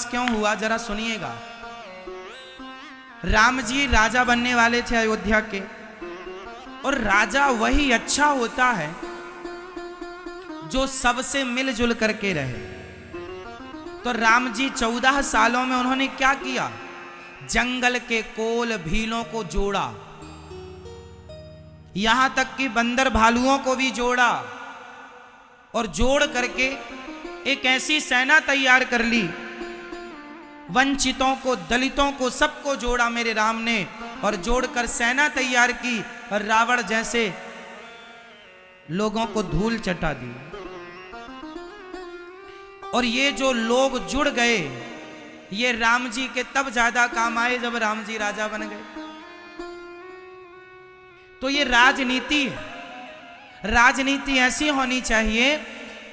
वनवास क्यों हुआ जरा सुनिएगा। राम जी राजा बनने वाले थे अयोध्या के, और राजा वही अच्छा होता है जो सबसे मिलजुल करके रहे। तो राम जी 14 सालों में उन्होंने क्या किया, जंगल के कोल भीलों को जोड़ा, यहां तक कि बंदर भालुओं को भी जोड़ा, और जोड़ करके एक ऐसी सेना तैयार कर ली, वंचितों को, दलितों को, सबको जोड़ा मेरे राम ने, और जोड़कर सेना तैयार की, और रावण जैसे लोगों को धूल चटा दी। और ये जो लोग जुड़ गए, ये राम जी के तब ज्यादा काम आए जब राम जी राजा बन गए। तो ये राजनीति है। राजनीति ऐसी होनी चाहिए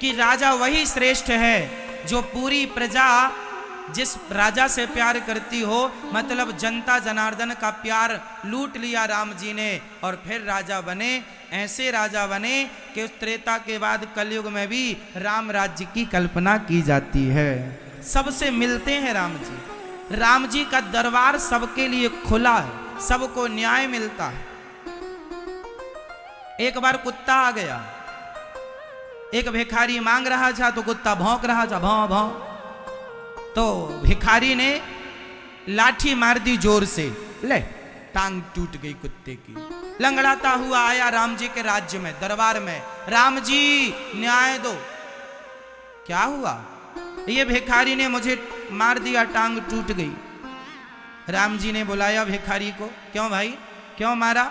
कि राजा वही श्रेष्ठ है जो पूरी प्रजा जिस राजा से प्यार करती हो, मतलब जनता जनार्दन का प्यार लूट लिया राम जी ने और फिर राजा बने। ऐसे राजा बने कि उस त्रेता के बाद कलयुग में भी राम राज्य की कल्पना की जाती है। सबसे मिलते हैं राम जी। राम जी का दरबार सबके लिए खुला है, सबको न्याय मिलता है। एक बार कुत्ता आ गया, एक भिखारी मांग रहा था तो कुत्ता भौंक रहा था, भौं भौं। तो भिखारी ने लाठी मार दी जोर से, ले टांग टूट गई कुत्ते की। लंगड़ाता हुआ आया राम जी के राज्य में, दरबार में, राम जी न्याय दो। क्या हुआ? ये भिखारी ने मुझे मार दिया, टांग टूट गई। राम जी ने बुलाया भिखारी को, क्यों भाई, क्यों मारा?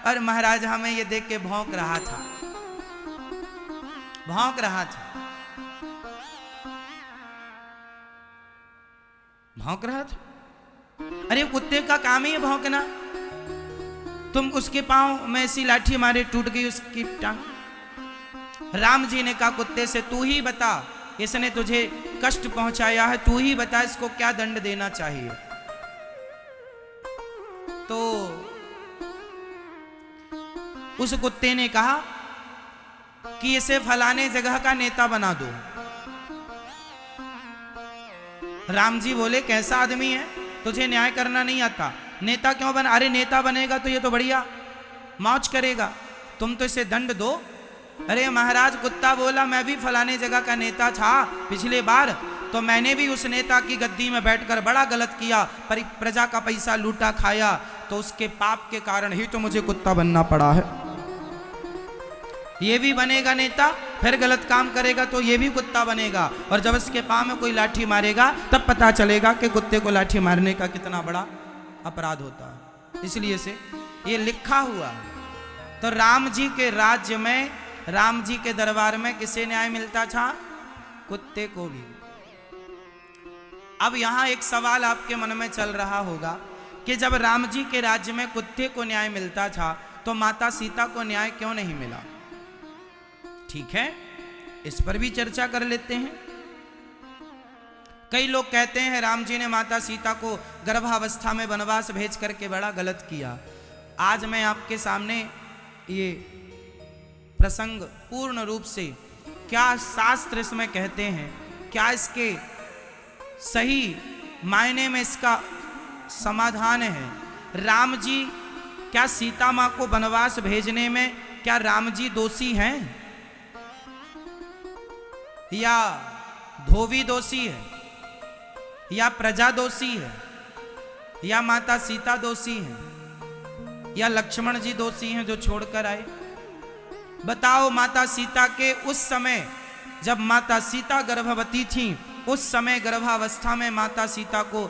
और महाराज हमें ये देख के भौंक रहा था, भौंक रहा था, भौंक रहा था। अरे कुत्ते का काम ही है भौंकना। तुम उसके पांव में ऐसी लाठी मारे, टूट गई उसकी टांग। राम जी ने कहा कुत्ते से, तू ही बता, इसने तुझे कष्ट पहुंचाया है, तू ही बता इसको क्या दंड देना चाहिए। तो उस कुत्ते ने कहा कि इसे फलाने जगह का नेता बना दो। राम जी बोले, कैसा आदमी है, तुझे न्याय करना नहीं आता, नेता क्यों बना? अरे नेता बनेगा तो ये तो बढ़िया मौज करेगा, तुम तो इसे दंड दो। अरे महाराज, कुत्ता बोला, मैं भी फलाने जगह का नेता था पिछले बार, तो मैंने भी उस नेता की गद्दी में बैठकर बड़ा गलत किया, पर प्रजा का पैसा लूटा खाया, तो उसके पाप के कारण ही तो मुझे कुत्ता बनना पड़ा है। ये भी बनेगा नेता, फिर गलत काम करेगा तो ये भी कुत्ता बनेगा, और जब इसके पांव में कोई लाठी मारेगा तब पता चलेगा कि कुत्ते को लाठी मारने का कितना बड़ा अपराध होता है। इसलिए से ये लिखा हुआ है। तो राम जी के राज्य में, राम जी के दरबार में किसे न्याय मिलता था? कुत्ते को भी। अब यहां एक सवाल आपके मन में चल रहा होगा कि जब राम जी के राज्य में कुत्ते को न्याय मिलता था तो माता सीता को न्याय क्यों नहीं मिला? ठीक है, इस पर भी चर्चा कर लेते हैं। कई लोग कहते हैं राम जी ने माता सीता को गर्भावस्था में वनवास भेज करके बड़ा गलत किया। आज मैं आपके सामने ये प्रसंग पूर्ण रूप से क्या शास्त्र इसमें कहते हैं, क्या इसके सही मायने में इसका समाधान है। राम जी, क्या सीता मां को वनवास भेजने में क्या राम जी दोषी हैं, या धोबी दोषी है, या प्रजा दोषी है, या माता सीता दोषी है, या लक्ष्मण जी दोषी हैं जो छोड़कर आए? बताओ। माता सीता के उस समय जब माता सीता गर्भवती थी, उस समय गर्भावस्था में माता सीता को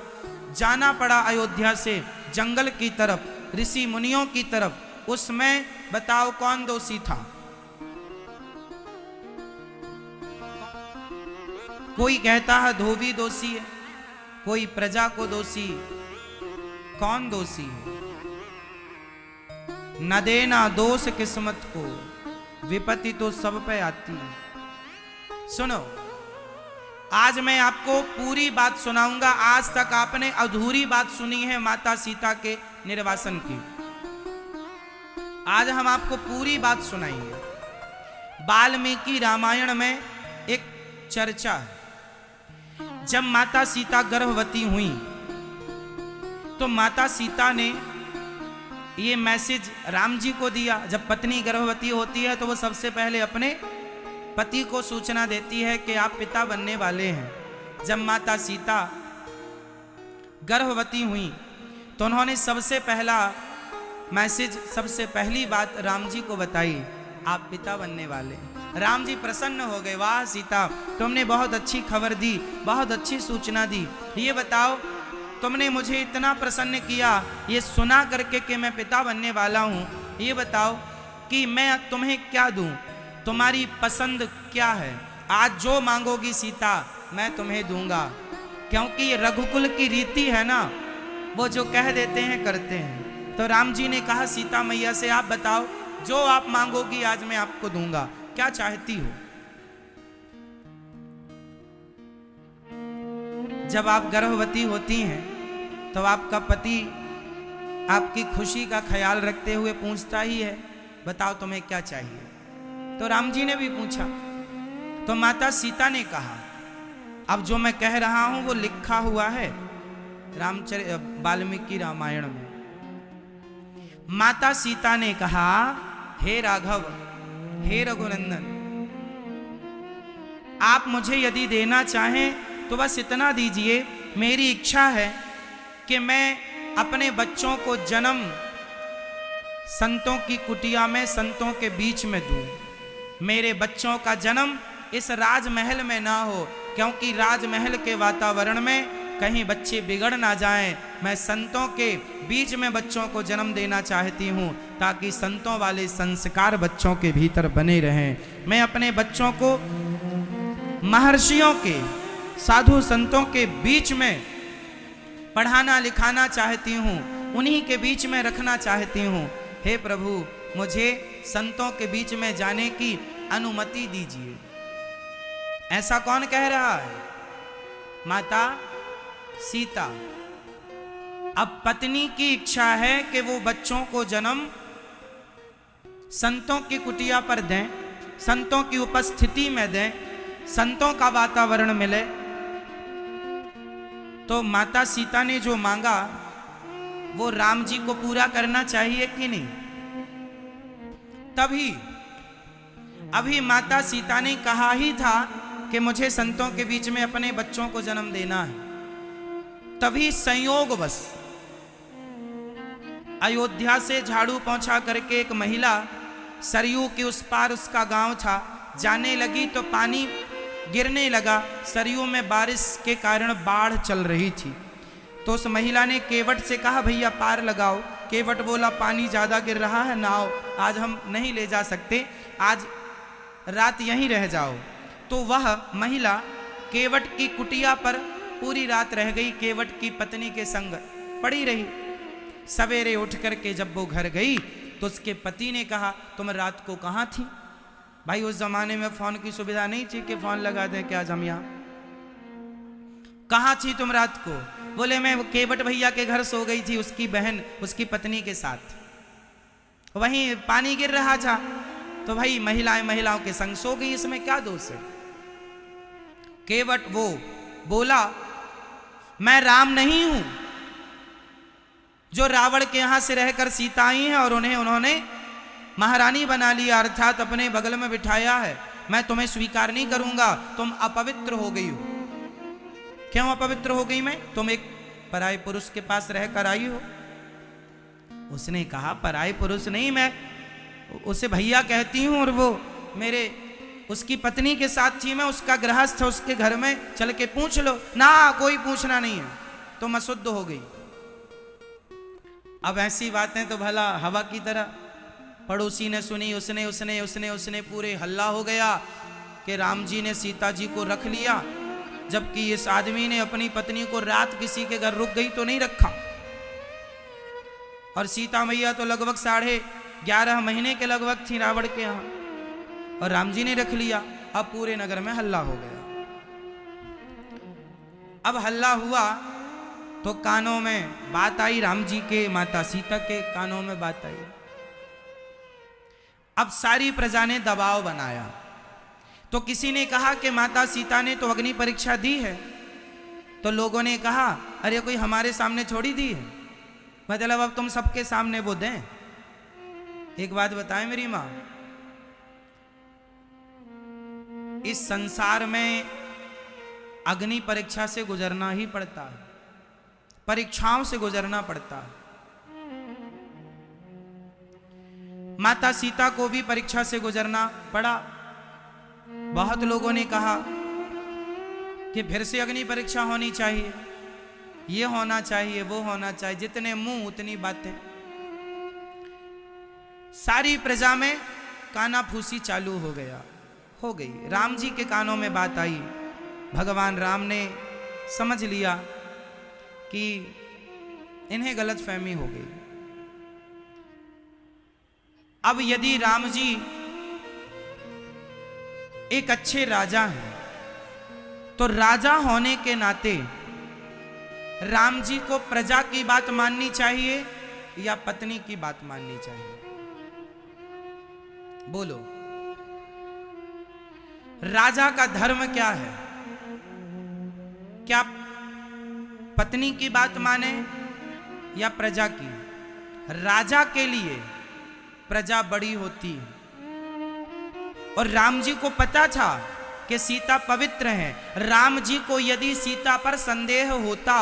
जाना पड़ा अयोध्या से जंगल की तरफ, ऋषि मुनियों की तरफ। उसमें बताओ कौन दोषी था? कोई कहता है धोबी दोषी है, कोई प्रजा को दोषी। कौन दोषी है? न देना दोष किस्मत को, विपत्ति तो सब पे आती है। सुनो, आज मैं आपको पूरी बात सुनाऊंगा। आज तक आपने अधूरी बात सुनी है माता सीता के निर्वासन की। आज हम आपको पूरी बात सुनाएंगे। वाल्मीकि रामायण में एक चर्चा है जब माता सीता गर्भवती हुई तो माता सीता ने ये मैसेज राम जी को दिया। जब पत्नी गर्भवती होती है तो वो सबसे पहले अपने पति को सूचना देती है कि आप पिता बनने वाले हैं। जब माता सीता गर्भवती हुई तो उन्होंने सबसे पहला मैसेज, सबसे पहली बात राम जी को बताई, आप पिता बनने वाले हैं। राम जी प्रसन्न हो गए, वाह सीता, तुमने बहुत अच्छी खबर दी, बहुत अच्छी सूचना दी। ये बताओ, तुमने मुझे इतना प्रसन्न किया ये सुना करके कि मैं पिता बनने वाला हूँ। ये बताओ कि मैं तुम्हें क्या दूँ, तुम्हारी पसंद क्या है? आज जो मांगोगी सीता मैं तुम्हें दूंगा। क्योंकि ये रघुकुल की रीति है ना, वो जो कह देते हैं करते हैं। तो राम जी ने कहा सीता मैया से, आप बताओ जो आप मांगोगी आज मैं आपको दूंगा, क्या चाहती हो? जब आप गर्भवती होती हैं तो आपका पति आपकी खुशी का ख्याल रखते हुए पूछता ही है, बताओ तुम्हें क्या चाहिए? तो राम जी ने भी पूछा। तो माता सीता ने कहा, अब जो मैं कह रहा हूं वो लिखा हुआ है वाल्मीकि रामायण में। माता सीता ने कहा, हे राघव, हे रघुनंदन, आप मुझे यदि देना चाहें तो बस इतना दीजिए, मेरी इच्छा है कि मैं अपने बच्चों को जन्म संतों की कुटिया में, संतों के बीच में दूं। मेरे बच्चों का जन्म इस राजमहल में ना हो, क्योंकि राजमहल के वातावरण में कहीं बच्चे बिगड़ ना जाएं। मैं संतों के बीच में बच्चों को जन्म देना चाहती हूँ, ताकि संतों वाले संस्कार बच्चों के भीतर बने रहें। मैं अपने बच्चों को महर्षियों के, साधु संतों के बीच में पढ़ाना लिखाना चाहती हूँ, उन्हीं के बीच में रखना चाहती हूँ। हे प्रभु, मुझे संतों के बीच में जाने की अनुमति दीजिए। ऐसा कौन कह रहा है? माता सीता। अब पत्नी की इच्छा है कि वो बच्चों को जन्म संतों की कुटिया पर दें, संतों की उपस्थिति में दें, संतों का वातावरण मिले। तो माता सीता ने जो मांगा वो राम जी को पूरा करना चाहिए कि नहीं? तभी अभी माता सीता ने कहा ही था कि मुझे संतों के बीच में अपने बच्चों को जन्म देना है। तभी संयोगवश अयोध्या से झाड़ू पोंछा करके एक महिला सरयू के उस पार, उसका गांव था, जाने लगी तो पानी गिरने लगा। सरयू में बारिश के कारण बाढ़ चल रही थी। तो उस महिला ने केवट से कहा, भैया पार लगाओ। केवट बोला, पानी ज़्यादा गिर रहा है, नाव आज हम नहीं ले जा सकते, आज रात यहीं रह जाओ। तो वह महिला केवट की कुटिया पर पूरी रात रह गई, केवट की पत्नी के संग पड़ी रही। सवेरे उठ करके जब वो घर गई तो उसके पति ने कहा, तुम रात को कहाँ थी? भाई उस जमाने में फोन की सुविधा नहीं थी कि फोन लगा दें कि आज हम यहाँ। कहाँ थी तुम रात को? बोले मैं केवट भैया के घर सो गई थी, उसकी बहन, उसकी पत्नी के साथ, वहीं पानी गिर रहा था। तो भाई महिलाओं के संग सो गई, इसमें क्या दोष है? केवट वो बोला, मैं राम नहीं हूं जो रावण के यहां से रहकर सीता आई है और उन्होंने महारानी बना लिया, अर्थात अपने बगल में बिठाया है। मैं तुम्हें स्वीकार नहीं करूंगा, तुम अपवित्र हो गई हो। क्यों अपवित्र हो गई मैं? तुम एक पराये पुरुष के पास रहकर आई हो। उसने कहा, पराये पुरुष नहीं, मैं उसे भैया कहती हूं और वो मेरे उसकी पत्नी के साथ थी, मैं उसका गृहस्थ, उसके घर में चल के पूछ लो ना। कोई पूछना नहीं है, तुम अशुद्ध हो गई। अब ऐसी बातें तो भला हवा की तरह पड़ोसी ने सुनी, उसने पूरे हल्ला हो गया कि राम जी ने सीता जी को रख लिया, जबकि इस आदमी ने अपनी पत्नी को रात किसी के घर रुक गई तो नहीं रखा। और सीता मैया तो लगभग 11.5 महीने के लगभग थी रावण के यहाँ, और राम जी ने रख लिया। अब पूरे नगर में हल्ला हो गया। अब हल्ला हुआ तो कानों में बात आई, राम जी के, माता सीता के कानों में बात आई। अब सारी प्रजा ने दबाव बनाया। तो किसी ने कहा कि माता सीता ने तो अग्नि परीक्षा दी है, तो लोगों ने कहा अरे कोई हमारे सामने छोड़ी दी है, मतलब अब तुम सबके सामने वो दें। एक बात बताएं मेरी माँ, इस संसार में अग्नि परीक्षा से गुजरना ही पड़ता है, परीक्षाओं से गुजरना पड़ता है। माता सीता को भी परीक्षा से गुजरना पड़ा। बहुत लोगों ने कहा कि फिर से अग्नि परीक्षा होनी चाहिए, ये होना चाहिए, वो होना चाहिए, जितने मुंह उतनी बातें। सारी प्रजा में कानाफूसी चालू हो गई। राम जी के कानों में बात आई। भगवान राम ने समझ लिया कि इन्हें गलतफहमी हो गई। अब यदि राम जी एक अच्छे राजा हैं, तो राजा होने के नाते राम जी को प्रजा की बात माननी चाहिए या पत्नी की बात माननी चाहिए? बोलो, राजा का धर्म क्या है? क्या पत्नी की बात माने या प्रजा की? राजा के लिए प्रजा बड़ी होती है, और राम जी को पता था कि सीता पवित्र है। राम जी को यदि सीता पर संदेह होता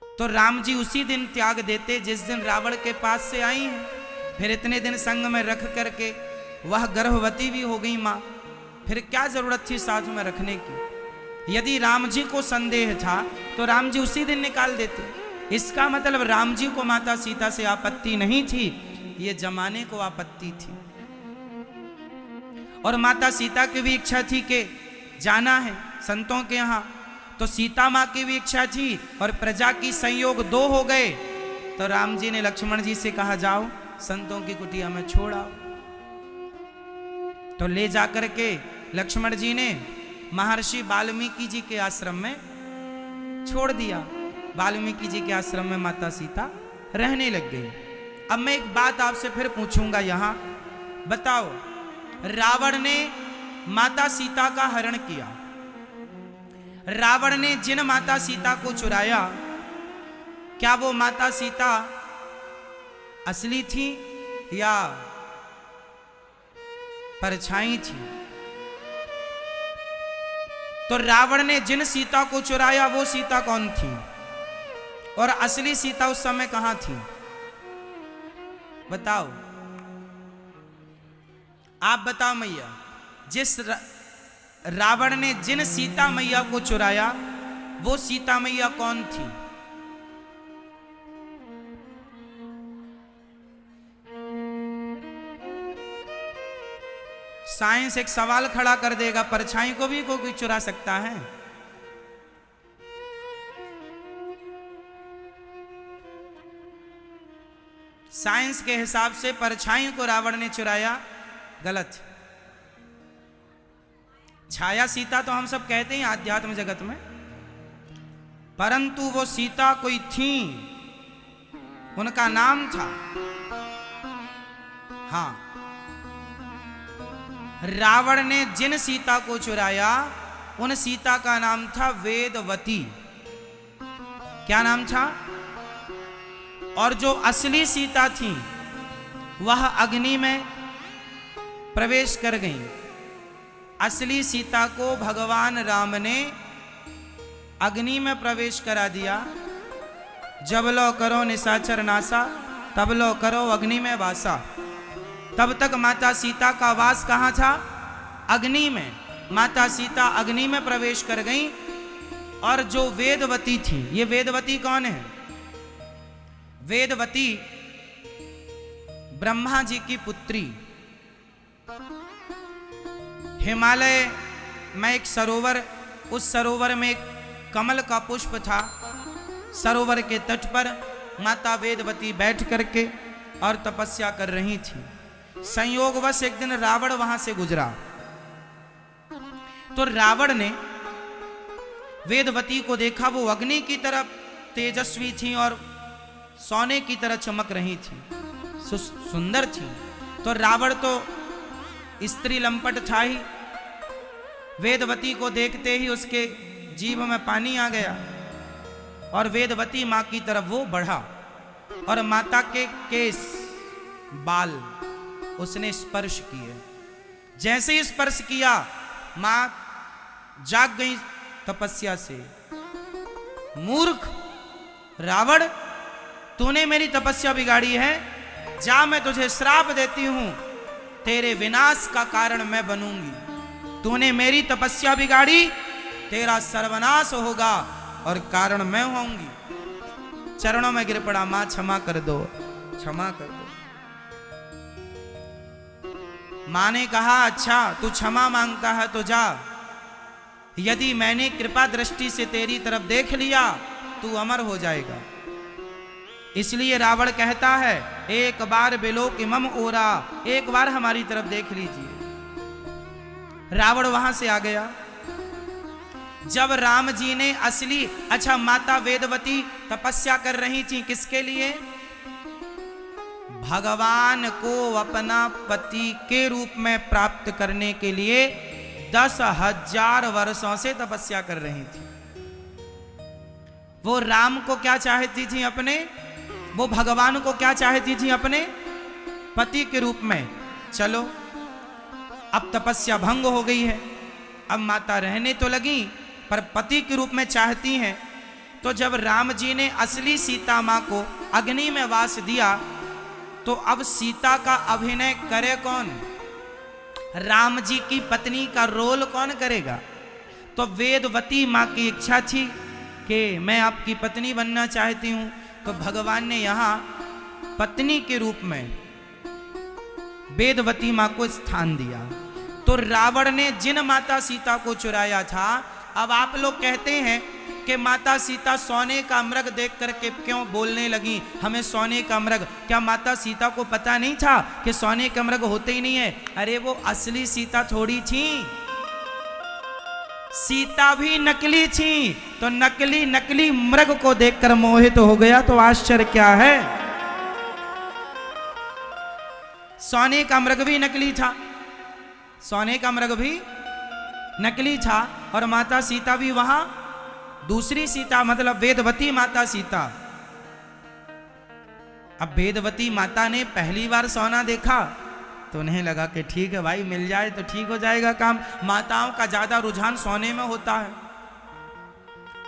तो राम जी उसी दिन त्याग देते जिस दिन रावण के पास से आई हैं। फिर इतने दिन संग में रख करके वह गर्भवती भी हो गई मां, फिर क्या जरूरत थी साथ में रखने की? यदि राम जी को संदेह था तो राम जी उसी दिन निकाल देते। इसका मतलब राम जी को माता सीता से आपत्ति नहीं थी, ये जमाने को आपत्ति थी। और माता सीता की भी इच्छा थी कि जाना है संतों के यहां, तो सीता मां की भी इच्छा थी और प्रजा की संयोग दो हो गए। तो राम जी ने लक्ष्मण जी से कहा जाओ संतों की कुटिया में छोड़ आओ। तो ले जाकर के लक्ष्मण जी ने महर्षि वाल्मीकि जी के आश्रम में छोड़ दिया। वाल्मीकि जी के आश्रम में माता सीता रहने लग गई। अब मैं एक बात आपसे फिर पूछूंगा यहां, बताओ, रावण ने माता सीता का हरण किया, रावण ने जिन माता सीता को चुराया, क्या वो माता सीता असली थी या परछाई थी? तो रावण ने जिन सीता को चुराया वो सीता कौन थी, और असली सीता उस समय कहां थी? बताओ, आप बताओ मैया। जिस रावण ने जिन सीता मैया को चुराया वो सीता मैया कौन थी? साइंस एक सवाल खड़ा कर देगा, परछाई को भी कोई चुरा सकता है? साइंस के हिसाब से परछाई को रावण ने चुराया, गलत। छाया सीता तो हम सब कहते हैं आध्यात्म जगत में, परंतु वो सीता कोई थी, उनका नाम था, हां, रावण ने जिन सीता को चुराया उन सीता का नाम था वेदवती। क्या नाम था? और जो असली सीता थी वह अग्नि में प्रवेश कर गई। असली सीता को भगवान राम ने अग्नि में प्रवेश करा दिया। जब लो करो निशाचर नासा, तब लो करो अग्नि में वासा। तब तक माता सीता का वास कहाँ था? अग्नि में। माता सीता अग्नि में प्रवेश कर गई। और जो वेदवती थी, ये वेदवती कौन है? वेदवती ब्रह्मा जी की पुत्री। हिमालय में एक सरोवर, उस सरोवर में एक कमल का पुष्प था। सरोवर के तट पर माता वेदवती बैठ करके और तपस्या कर रही थी। संयोगवश एक दिन रावण वहां से गुजरा, तो रावण ने वेदवती को देखा। वो अग्नि की तरह तेजस्वी थी और सोने की तरह चमक रही थी, सुंदर थी। तो रावण तो स्त्री लंपट था ही, वेदवती को देखते ही उसके जीभ में पानी आ गया और वेदवती मां की तरफ वो बढ़ा और माता के केस बाल उसने स्पर्श किए। जैसे ही स्पर्श किया मां जाग गई तपस्या से। मूर्ख रावण, तूने मेरी तपस्या बिगाड़ी है, जा मैं तुझे श्राप देती हूं, तेरे विनाश का कारण मैं बनूंगी। तूने मेरी तपस्या बिगाड़ी, तेरा सर्वनाश होगा और कारण मैं होऊंगी। चरणों में गिर पड़ा, मां क्षमा कर दो, क्षमा कर दो। मां ने कहा, अच्छा तू क्षमा मांगता है तो जा, यदि मैंने कृपा दृष्टि से तेरी तरफ देख लिया तू अमर हो जाएगा। इसलिए रावण कहता है, एक बार बिलोकिमम ओरा, एक बार हमारी तरफ देख लीजिए। रावण वहां से आ गया। जब राम जी ने असली, अच्छा माता वेदवती तपस्या कर रही थी किसके लिए? भगवान को अपना पति के रूप में प्राप्त करने के लिए 10,000 वर्षों से तपस्या कर रही थी। वो राम को क्या चाहती थी अपने, वो भगवान को क्या चाहती थी अपने पति के रूप में। चलो अब तपस्या भंग हो गई है, अब माता रहने तो लगी पर पति के रूप में चाहती हैं। तो जब राम जी ने असली सीता मां को अग्नि में वास दिया तो अब सीता का अभिनय करे कौन? राम जी की पत्नी का रोल कौन करेगा? तो वेदवती मां की इच्छा थी कि मैं आपकी पत्नी बनना चाहती हूं। तो भगवान ने यहां पत्नी के रूप में वेदवती मां को स्थान दिया। तो रावण ने जिन माता सीता को चुराया था, अब आप लोग कहते हैं कि माता सीता सोने का मृग देख करके क्यों बोलने लगी, हमें सोने का मृग। क्या माता सीता को पता नहीं था कि सोने का मृग होते ही नहीं है? अरे वो असली सीता थोड़ी थी, सीता भी नकली थी। तो नकली मृग को देखकर मोहित हो गया तो आश्चर्य क्या है? सोने का मृग भी नकली था, सोने का मृग भी नकली था और माता सीता भी वहां दूसरी सीता, मतलब वेदवती माता सीता। अब वेदवती माता ने पहली बार सोना देखा तो उन्हें लगा कि ठीक है भाई, मिल जाए तो ठीक हो जाएगा काम। माताओं का ज्यादा रुझान सोने में होता है,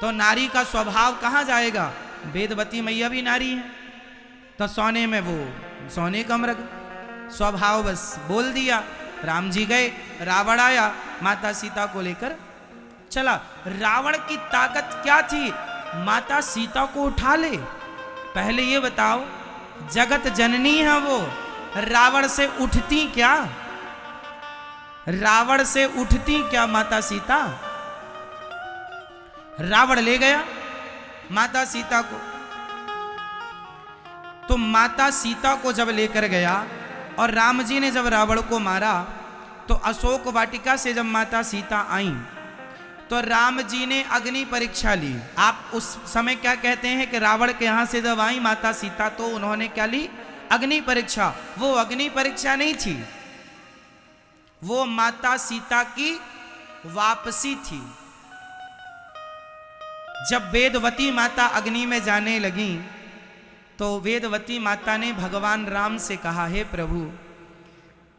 तो नारी का स्वभाव कहां जाएगा? वेदवती मैया भी नारी है, तो सोने में वो सोने का मृग स्वभाव बस बोल दिया। राम जी गए, रावण आया, माता सीता को लेकर चला। रावण की ताकत क्या थी? माता सीता को उठा ले। पहले ये बताओ, जगत जननी है वो, रावण से उठती क्या? रावण से उठती क्या माता सीता? रावण ले गया माता सीता को। तो माता सीता को जब लेकर गया और राम जी ने जब रावण को मारा तो अशोक वाटिका से जब माता सीता आई तो राम जी ने अग्नि परीक्षा ली। आप उस समय क्या कहते हैं कि रावण के यहां से जब आई माता सीता तो उन्होंने क्या ली? अग्नि परीक्षा। वो अग्नि परीक्षा नहीं थी, वो माता सीता की वापसी थी। जब वेदवती माता अग्नि में जाने लगी तो वेदवती माता ने भगवान राम से कहा, हे प्रभु,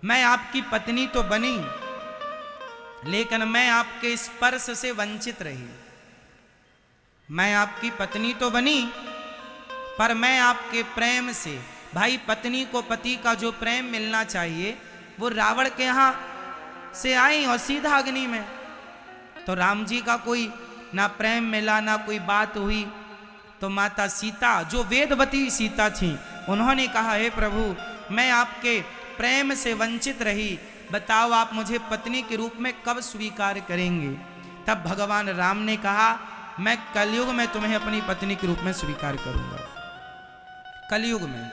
मैं आपकी पत्नी तो बनी लेकिन मैं आपके स्पर्श से वंचित रही। मैं आपकी पत्नी तो बनी पर मैं आपके प्रेम से, भाई पत्नी को पति का जो प्रेम मिलना चाहिए वो रावण के यहां से आई और सीधा अग्नि में। तो राम जी का कोई ना प्रेम मिला ना कोई बात हुई। तो माता सीता जो वेदवती सीता थी उन्होंने कहा, हे प्रभु, मैं आपके प्रेम से वंचित रही, बताओ आप मुझे पत्नी के रूप में कब स्वीकार करेंगे? तब भगवान राम ने कहा, मैं कलयुग में तुम्हें अपनी पत्नी के रूप में स्वीकार करूंगा। कलयुग में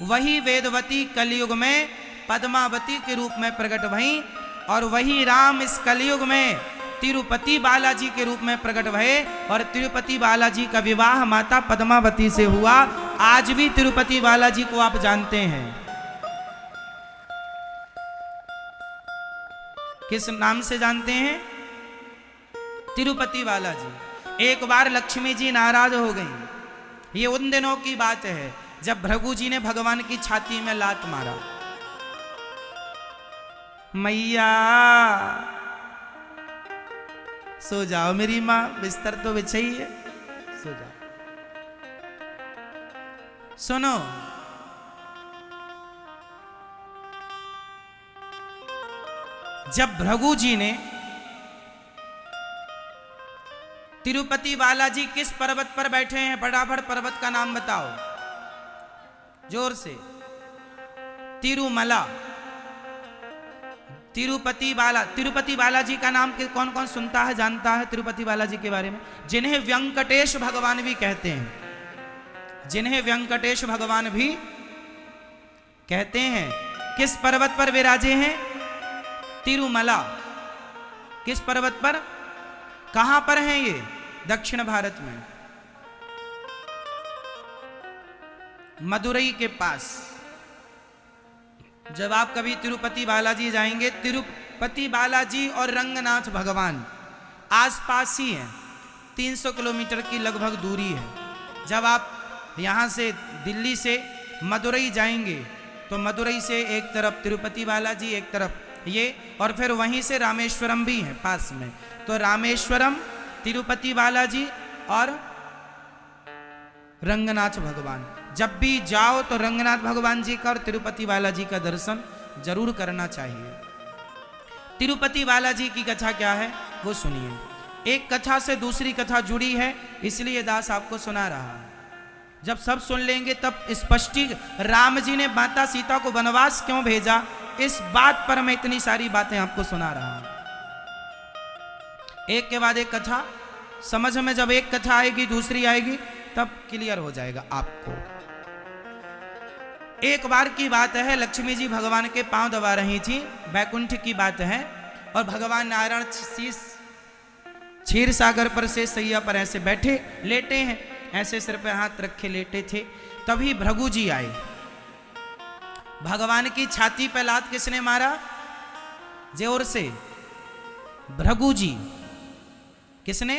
वही वेदवती कलयुग में पद्मावती के रूप में प्रकट भई और वही राम इस कलयुग में तिरुपति बालाजी के रूप में प्रकट भये और तिरुपति बालाजी का विवाह माता पद्मावती से हुआ। आज भी तिरुपति बालाजी को आप जानते हैं। किस नाम से जानते हैं? तिरुपति बालाजी। एक बार लक्ष्मी जी नाराज हो गई। ये उन दिनों की बात है जब भृगु जी ने भगवान की छाती में लात मारा। मैया सो जाओ मेरी माँ, बिस्तर तो बिछाई है, सो जाओ। सुनो, जब भृगु जी ने तिरुपति बालाजी किस पर्वत पर बैठे हैं? फटाफट पर्वत का नाम बताओ जोर से। तिरुमला। तिरुपति बालाजी का नाम कौन कौन सुनता है, जानता है तिरुपति बालाजी के बारे में? जिन्हें वेंकटेश भगवान भी कहते हैं, जिन्हें वेंकटेश भगवान भी कहते हैं। किस पर्वत पर विराजे हैं? तिरुमला। किस पर्वत पर? कहां पर हैं ये? दक्षिण भारत में, मदुरई के पास। जब आप कभी तिरुपति बालाजी जाएंगे, तिरुपति बालाजी और रंगनाथ भगवान आसपास ही हैं, 300 किलोमीटर की लगभग दूरी है। जब आप यहाँ से दिल्ली से मदुरई जाएंगे तो मदुरई से एक तरफ तिरुपति बालाजी, एक तरफ ये, और फिर वहीं से रामेश्वरम भी है पास में। तो रामेश्वरम, तिरुपति बालाजी और रंगनाथ भगवान। जब भी जाओ तो रंगनाथ भगवान जी का और तिरुपति बालाजी का दर्शन जरूर करना चाहिए। तिरुपति बालाजी की कथा क्या है वो सुनिए। एक कथा से दूसरी कथा जुड़ी है, इसलिए दास आपको सुना रहा है। जब सब सुन लेंगे तब स्पष्टी, राम जी ने माता सीता को वनवास क्यों भेजा, इस बात पर मैं इतनी सारी बातें आपको सुना रहा हूं। एक के बाद एक कथा समझ में, जब एक कथा आएगी दूसरी आएगी तब क्लियर हो जाएगा आपको। एक बार की बात है, लक्ष्मी जी भगवान के पांव दबा रही थी, बैकुंठ की बात है, और भगवान नारायण क्षीर सागर पर से सैया पर ऐसे बैठे लेटे हैं, ऐसे सिर पर हाथ रखे लेटे थे। तभी भृगु जी आए। भगवान की छाती पर लात किसने मारा? जोर से भृगु जी। किसने?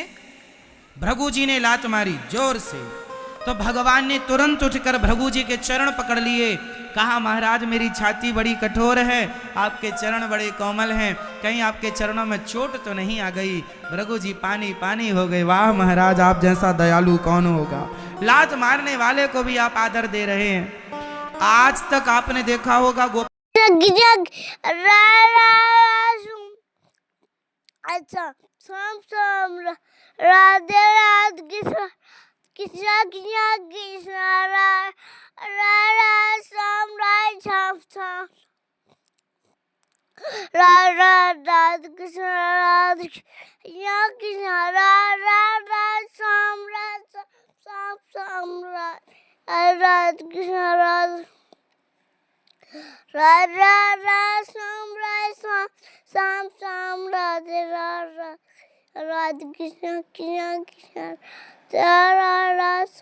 भृगु जी ने लात मारी जोर से। तो भगवान ने तुरंत उठकर भृगु जी के चरण पकड़ लिए, कहा महाराज मेरी छाती बड़ी कठोर है, आपके चरण बड़े कोमल हैं, कहीं आपके चरणों में चोट तो नहीं आ गई? भृगु जी पानी पानी हो गए। वाह महाराज, आप जैसा दयालु कौन होगा, लात मारने वाले को भी आप आदर दे रहे हैं। आज तक आपने देखा होगा अच्छा राधे राधे कृष्ण कृष्ण कृष्ण कृष्ण राधा श्याम राधा राधे कृष्ण राधे कृष्ण राधा श्याम श्याम राधे कृष्ण राधे राधा श्याम श्याम राधे राधे कृष्ण कृष्ण कृष्ण राधा